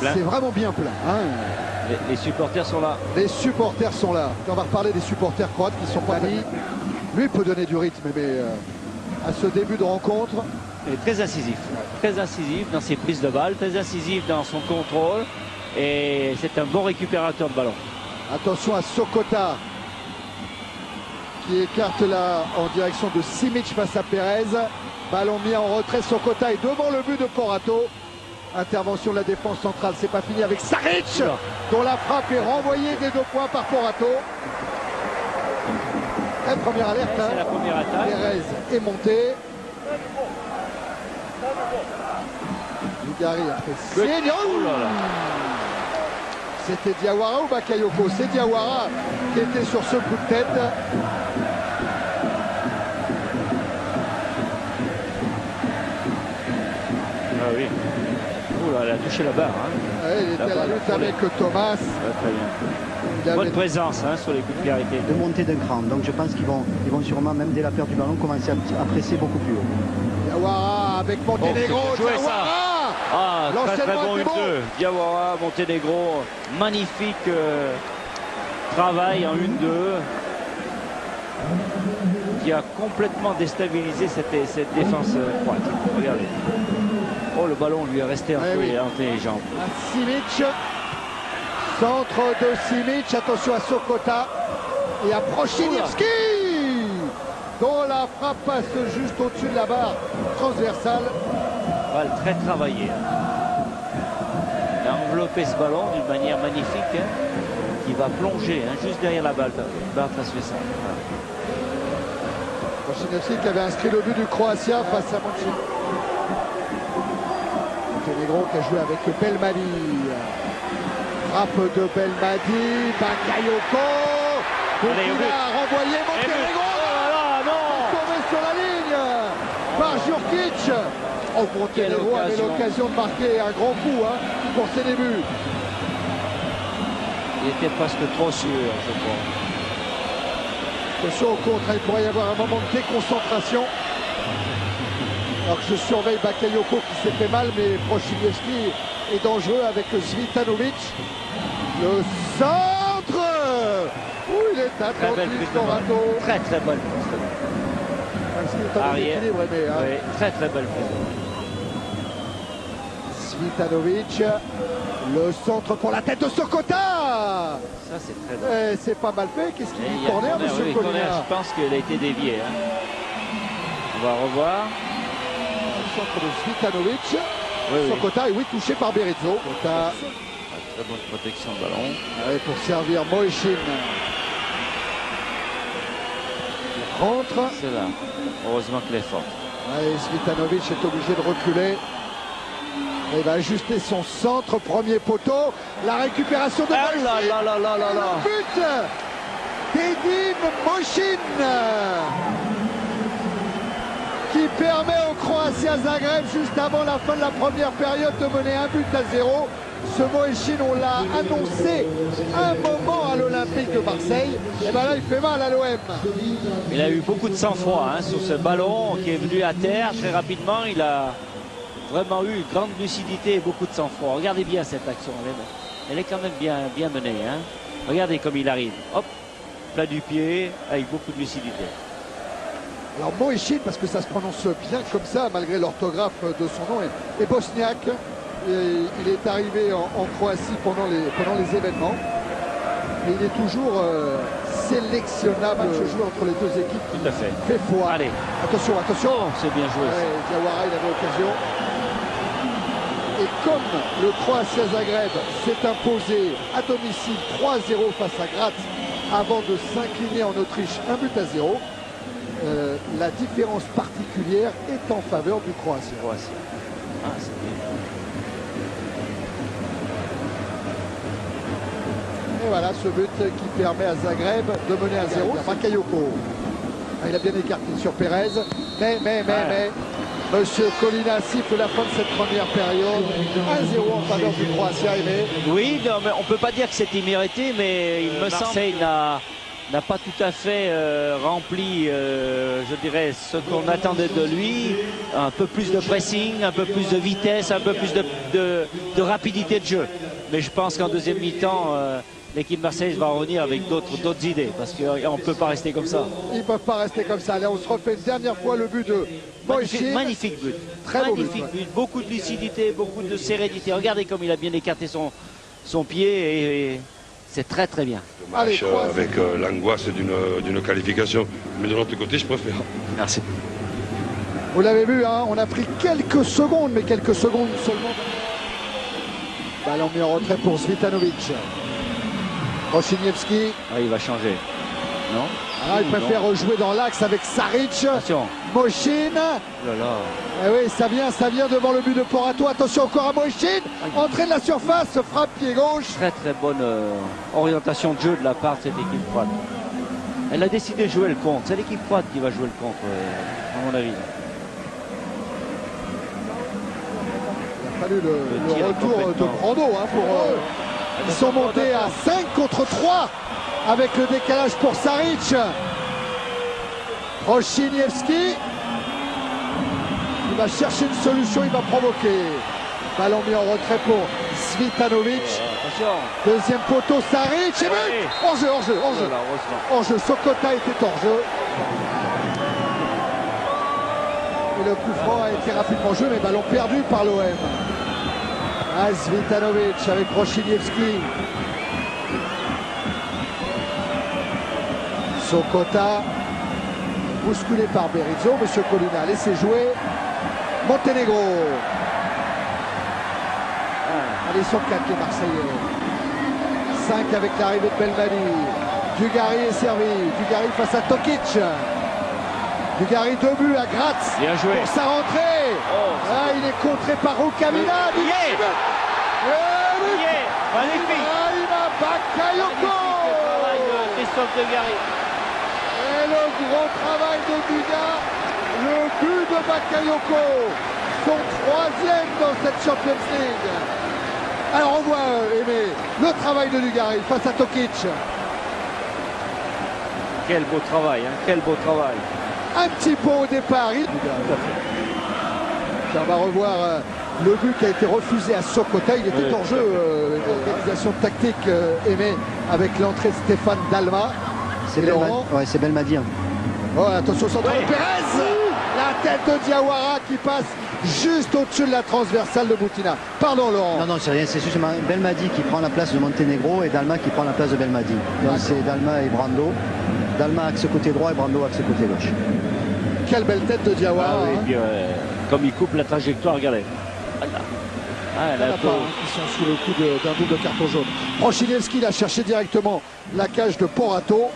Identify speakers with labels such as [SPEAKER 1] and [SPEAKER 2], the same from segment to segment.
[SPEAKER 1] plein.
[SPEAKER 2] C'est vraiment bien plein. Hein.
[SPEAKER 1] Les supporters sont là.
[SPEAKER 2] Les supporters sont là. On va reparler des supporters croates qui sont pas mis. Lui peut donner du rythme, mais à ce début de rencontre.
[SPEAKER 1] Il est très incisif. Très incisif dans ses prises de balles, très incisif dans son contrôle. Et c'est un bon récupérateur de ballon.
[SPEAKER 2] Attention à Sokota qui écarte là en direction de Simic face à Perez. Ballon mis en retrait, Sokota est devant le but de Porato. Intervention de la défense centrale, c'est pas fini avec Saric dont la frappe est renvoyée des 2 points par Porato. Et première alerte,
[SPEAKER 1] c'est la première attaque.
[SPEAKER 2] Perez est monté. Ligari a fait signe. C'était Diawara ou Bakayoko? C'est Diawara qui était sur ce coup de tête.
[SPEAKER 1] Ah oui. Ouh là, elle a touché la barre. Hein.
[SPEAKER 2] Ouais, il était à la lutte avec Thomas.
[SPEAKER 1] Très bien. Bonne présence hein, sur les coups de pied arrêtés.
[SPEAKER 3] De monter d'un cran. Donc je pense qu'ils vont sûrement, même dès la perte du ballon, commencer à presser beaucoup plus haut.
[SPEAKER 2] Diawara avec Montenegro.
[SPEAKER 1] Ah, très bon 1-2. Diawara, Montenegro, magnifique travail en 1-2 qui a complètement déstabilisé cette défense croate. Regardez. Oh, le ballon lui est resté entre les jambes.
[SPEAKER 2] Simic, centre de Simic, attention à Sokota et à Prochiniewski dont la frappe passe juste au-dessus de la barre transversale.
[SPEAKER 1] Balle très travaillée. Il a enveloppé ce ballon d'une manière magnifique hein, qui va plonger hein, juste derrière la barre transversale.
[SPEAKER 2] Prochiniewski qui avait inscrit le but du Croatia face à Montenegro. Montenegro qui a joué avec Belmadi. Frappe de Belmadi, Bakayoko. Il a renvoyé Montenegro. Tombé sur la ligne par Jurkic. Oh, Montenegro avait l'occasion de marquer un grand coup hein, pour ses débuts.
[SPEAKER 1] Il était presque trop sûr, je crois.
[SPEAKER 2] Attention au contre, il pourrait y avoir un moment de déconcentration. Alors que je surveille Bakayoko qui s'est fait mal, mais Prochiniewski est dangereux avec Svitanovic. Le centre où il est attentif, Porato.
[SPEAKER 1] Très très bonne prise. Arrière. Oui, très très belle prise.
[SPEAKER 2] Svitanovic, le centre pour la tête de Sokota.
[SPEAKER 1] Ça c'est très bon.
[SPEAKER 2] C'est pas mal fait. Qu'est-ce qu'il dit? Corner, monsieur Colina?
[SPEAKER 1] Je pense qu'elle a été déviée. Hein. On va revoir.
[SPEAKER 2] Le centre de Svitanovic.
[SPEAKER 1] Oui,
[SPEAKER 2] Sokota et oui, touché par Berizzo.
[SPEAKER 1] Très bonne protection de ballon.
[SPEAKER 2] Ouais, pour servir Moeshin. Il rentre.
[SPEAKER 1] C'est là. Heureusement qu'il est fort.
[SPEAKER 2] Ouais, Svitanovic est obligé de reculer. Il va ajuster son centre, premier poteau. La récupération de Moeshin. Le but d'Edim Moeshin qui permet au Croatia Zagreb juste avant la fin de la première période de mener 1-0. Ce Moeshin, on l'a annoncé un moment à l'Olympique de Marseille. Et bien là, il fait mal à l'OM.
[SPEAKER 1] Il a eu beaucoup de sang-froid hein, sur ce ballon qui est venu à terre très rapidement. Il a vraiment eu une grande lucidité et beaucoup de sang-froid. Regardez bien cette action. Elle est quand même bien menée. Hein. Regardez comme il arrive. Hop, plat du pied, avec beaucoup de lucidité.
[SPEAKER 2] Alors Moeshin, parce que ça se prononce bien comme ça, malgré l'orthographe de son nom, est bosniaque. Il est arrivé en Croatie pendant les événements. Et il est toujours sélectionnable. Ce joue entre les deux équipes.
[SPEAKER 1] Tout à fait.
[SPEAKER 2] Fait foi.
[SPEAKER 1] Allez.
[SPEAKER 2] Attention.
[SPEAKER 1] Oh, c'est bien joué.
[SPEAKER 2] Ouais, Diawara, il avait l'occasion. Et comme le Croatia Zagreb s'est imposé à domicile 3-0 face à Graz avant de s'incliner en Autriche 1-0, la différence particulière est en faveur du Croatia.
[SPEAKER 1] Ah, c'est bien.
[SPEAKER 2] Et voilà ce but qui permet à Zagreb de mener à 0. Bakayoko. Il a bien écarté sur Perez. Mais, Monsieur Colina siffle la fin de cette première période. 1-0 en faveur du Croatia.
[SPEAKER 1] Oui, non, mais on ne peut pas dire que c'était immérité, mais il me semble qu'il n'a n'a pas tout à fait rempli, je dirais, ce qu'on attendait de lui. Un peu plus de pressing, un peu plus de vitesse, un peu plus de rapidité de jeu. Mais je pense qu'en deuxième mi-temps, l'équipe marseillaise va revenir avec d'autres idées, parce qu'on ne peut pas rester comme ça.
[SPEAKER 2] Ils ne peuvent pas rester comme ça. Là, on se refait une dernière fois le but de Moïse.
[SPEAKER 1] Magnifique but.
[SPEAKER 2] Très beau
[SPEAKER 1] magnifique
[SPEAKER 2] but.
[SPEAKER 1] but. Beaucoup de lucidité, beaucoup de sérénité. Regardez comme il a bien écarté son pied et c'est très très bien.
[SPEAKER 4] Dommage, avec l'angoisse d'une qualification. Mais de l'autre côté, je préfère.
[SPEAKER 1] Merci.
[SPEAKER 2] Vous l'avez vu, hein, on a pris quelques secondes, mais quelques secondes seulement. Ballon mis en retrait pour Svitanovic. Rochiniewski.
[SPEAKER 1] Ah, il va changer. Non?
[SPEAKER 2] Ah, il préfère jouer dans l'axe avec Saric.
[SPEAKER 1] Attention.
[SPEAKER 2] Moschin.
[SPEAKER 1] Oh là là.
[SPEAKER 2] Eh oui, ça vient devant le but de Porato. Attention encore à Moschin. Entrée de la surface, frappe pied gauche.
[SPEAKER 1] Très très bonne orientation de jeu de la part de cette équipe froide. Elle a décidé de jouer le contre. C'est l'équipe froide qui va jouer le contre, à mon avis.
[SPEAKER 2] Il a fallu le retour de Brando hein, pour eux. Ils sont montés à 5 contre 3 avec le décalage pour Saric. Rochiniewski. Il va chercher une solution, il va provoquer. Ballon mis en retrait pour Svitanovic.
[SPEAKER 1] Attention.
[SPEAKER 2] Deuxième poteau, Saric. Et
[SPEAKER 1] Oui.
[SPEAKER 2] hors-jeu.
[SPEAKER 1] Voilà, heureusement.
[SPEAKER 2] Hors-jeu. Sokota était hors-jeu. Et le coup franc a été rapidement joué, mais ballon perdu par l'OM. Svitanovic avec Rochiniewski. Sokota, bousculé par Berizzo. Monsieur Colina, laissez jouer. Monténégro. Allez, ils sont 4 les Marseillais. 5 avec l'arrivée de Belmadi. Dugarry est servi. Dugarry face à Tokic. Dugarry 2 buts à Graz.
[SPEAKER 1] Bien joué.
[SPEAKER 2] Pour sa rentrée. Il est contré par Rukavina.
[SPEAKER 1] Magnifique.
[SPEAKER 2] Bakayoko.
[SPEAKER 1] Christophe Dugarry.
[SPEAKER 2] Et le gros travail de Duga. Le but de Bakayoko. Son 3e dans cette Champions League. Alors on voit, Aimé, le travail de Dugarry face à Tokic.
[SPEAKER 1] Quel beau travail, hein, quel beau travail.
[SPEAKER 2] Un petit peu au départ. On va revoir le but qui a été refusé à Sokota. Il était hors jeu, l'organisation tactique Aimé, avec l'entrée de Stéphane Dalma.
[SPEAKER 3] C'est Belmadi. Hein.
[SPEAKER 2] Oh, attention au centre de Pérez. La tête de Diawara qui passe juste au-dessus de la transversale de Boutina. Pardon Laurent.
[SPEAKER 3] Non, c'est rien, c'est justement Belmadi qui prend la place de Monténégro et Dalma qui prend la place de Belmadi. Donc c'est Dalma et Brando. Dalma axe côté droit et Brando axe côté gauche.
[SPEAKER 2] Quelle belle tête de Diawara.
[SPEAKER 1] Oui, puis, comme il coupe la trajectoire, regardez.
[SPEAKER 2] Ils sont sous le coup d'un double carton jaune. Rochiniewski a cherché directement la cage de Porato.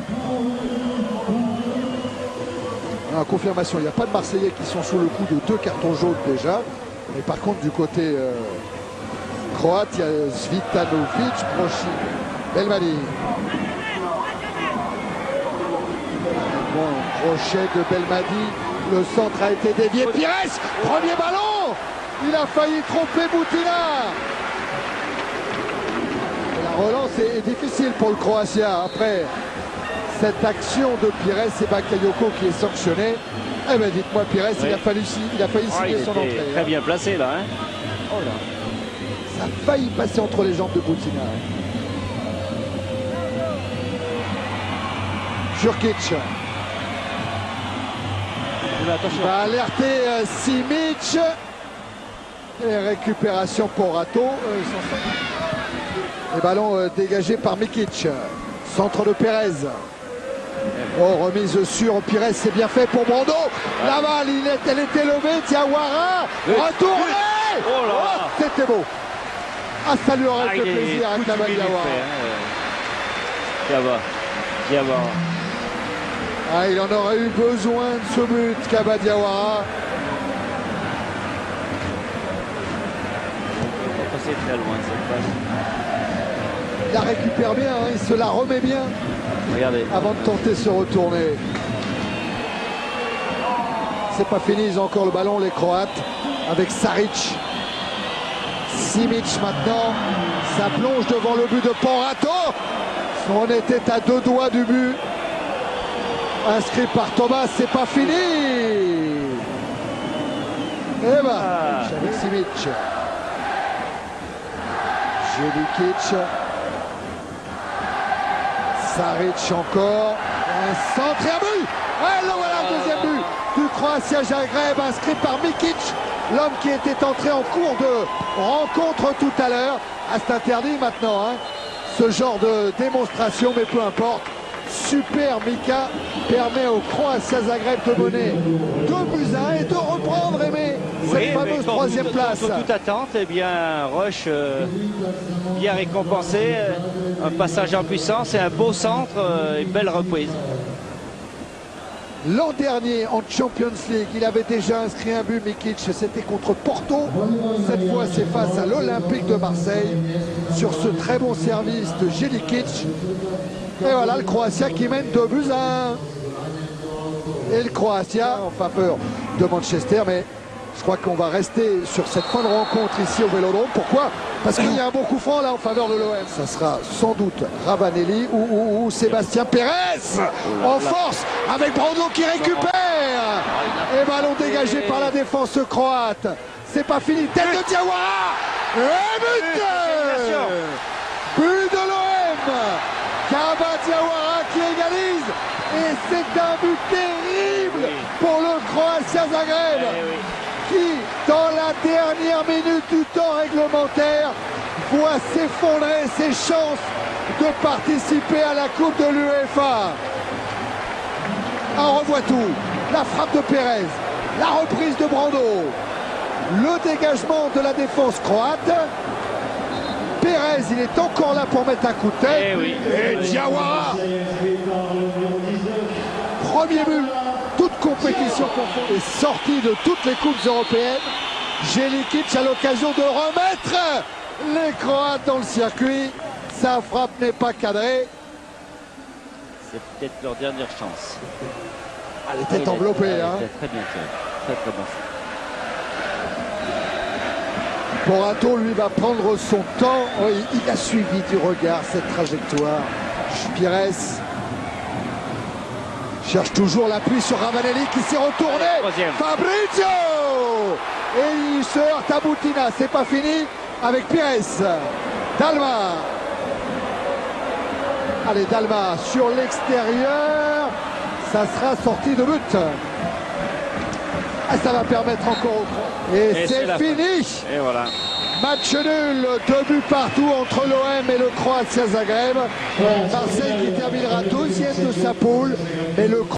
[SPEAKER 2] Confirmation, il n'y a pas de Marseillais qui sont sous le coup de 2 cartons jaunes déjà. Mais par contre, du côté croate, il y a Svitanovic, Belmadi. Bon, crochet de Belmadi. Le centre a été dévié. Pires, premier ballon. Il a failli tromper Boutina. La relance est difficile pour le Croatien. Après cette action de Pires, c'est Bakayoko qui est sanctionné. Eh bien dites-moi Pires, il a failli signer son entrée.
[SPEAKER 1] Très bien placé là. Hein.
[SPEAKER 2] Oh là. Ça a failli passer entre les jambes de Boutina. Jurkic. Il va alerter Simic. Et récupération pour Rato. Les ballons dégagés par Mikic. Centre de Pérez. Oh, remise sur Pires, c'est bien fait pour Brando. La balle, elle était levée. Diawara. Retourné. Oh, c'était beau. Ah, ça lui aurait fait plaisir à Kaba
[SPEAKER 1] Diawara.
[SPEAKER 2] Ah, il en aurait eu besoin de ce but, Kaba Diawara.
[SPEAKER 1] C'est très loin cette passe.
[SPEAKER 2] Il la récupère bien, hein, il se la remet bien.
[SPEAKER 1] Regardez. Avant
[SPEAKER 2] de tenter se retourner. C'est pas fini, ils ont encore le ballon les Croates avec Saric. Simic maintenant, ça plonge devant le but de Porato. On était à 2 doigts du but. inscrit par Thomas, c'est pas fini. Eh ben, Šavić Simić. Jelikić. Saric encore. Un centre et un but. Et là voilà, deuxième but du Croatia Zagreb, inscrit par Mikic, l'homme qui était entré en cours de rencontre tout à l'heure. Ah, c'est interdit maintenant, hein, ce genre de démonstration, mais peu importe. Super Mika permet au Croatia Zagreb de mener 2-1 et de reprendre, Aimé, cette fameuse troisième place.
[SPEAKER 1] Contre toute attente, eh bien, Roche, bien récompensé, un passage en puissance et un beau centre, une belle reprise.
[SPEAKER 2] L'an dernier, en Champions League, il avait déjà inscrit un but, Mikic, c'était contre Porto. Cette fois, c'est face à l'Olympique de Marseille, sur ce très bon service de Jelikić. Et voilà, le Croatia qui mène 2-1. Et le Croatia, en faveur de Manchester, mais je crois qu'on va rester sur cette fin de rencontre ici au Vélodrome. Pourquoi? Parce qu'il y a un bon coup franc là en faveur de l'OM. Ça sera sans doute Ravanelli ou Sébastien Pérez en force avec Brando qui récupère. Et ballon dégagé par la défense croate. C'est pas fini. Tête de Diawara. Et but! But de l'OM. Kaba Diawara qui égalise. Et c'est un but terrible pour le Croatia Zagreb. Qui, dans la dernière minute du temps réglementaire, voit s'effondrer ses chances de participer à la Coupe de l'UEFA. On revoit tout. La frappe de Pérez, la reprise de Brando, le dégagement de la défense croate. Pérez, il est encore là pour mettre un coup de tête. Et Diawara, premier but. Toute compétition confondue, est sortie de toutes les coupes européennes. Jelikić a l'occasion de remettre les Croates dans le circuit. Sa frappe n'est pas cadrée.
[SPEAKER 1] C'est peut-être leur dernière chance.
[SPEAKER 2] Elle était enveloppée. Hein.
[SPEAKER 1] Très bien fait. Très bon.
[SPEAKER 2] Morato, lui, va prendre son temps. Oh, il a suivi du regard cette trajectoire. Pires cherche toujours l'appui sur Ravanelli qui s'est retourné. Fabrizio! Et il se heurte à Boutina. C'est pas fini avec Pires. Dalma. Allez, Dalma sur l'extérieur. Ça sera sorti de but. Ah, ça va permettre encore au... Et c'est fini.
[SPEAKER 1] Et voilà.
[SPEAKER 2] Match nul, 2 buts partout entre l'OM et le Croatia Zagreb. Marseille qui terminera deuxième de sa poule. Et le